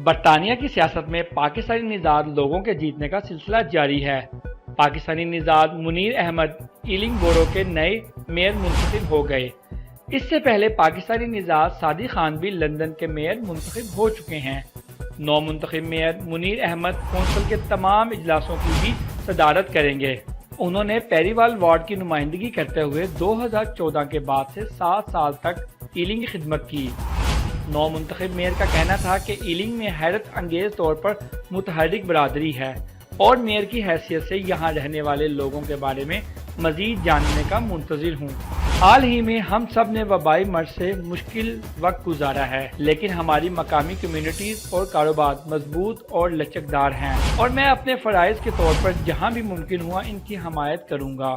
برطانیہ کی سیاست میں پاکستانی نژاد لوگوں کے جیتنے کا سلسلہ جاری ہے۔ پاکستانی نژاد منیر احمد ایلنگ بورو کے نئے میئر منتخب ہو گئے۔ اس سے پہلے پاکستانی نژاد سعدی خان بھی لندن کے میئر منتخب ہو چکے ہیں۔ نو منتخب میئر منیر احمد کونسل کے تمام اجلاسوں کی بھی صدارت کریں گے۔ انہوں نے پیریوال وارڈ کی نمائندگی کرتے ہوئے 2014 کے بعد سے 7 سال تک ایلنگ کی خدمت کی۔ نو منتخب میئر کا کہنا تھا کہ ایلنگ میں حیرت انگیز طور پر متحرک برادری ہے اور میئر کی حیثیت سے یہاں رہنے والے لوگوں کے بارے میں مزید جاننے کا منتظر ہوں۔ حال ہی میں ہم سب نے وبائی مرض سے مشکل وقت گزارا ہے، لیکن ہماری مقامی کمیونٹیز اور کاروبار مضبوط اور لچکدار ہیں اور میں اپنے فرائض کے طور پر جہاں بھی ممکن ہوا ان کی حمایت کروں گا۔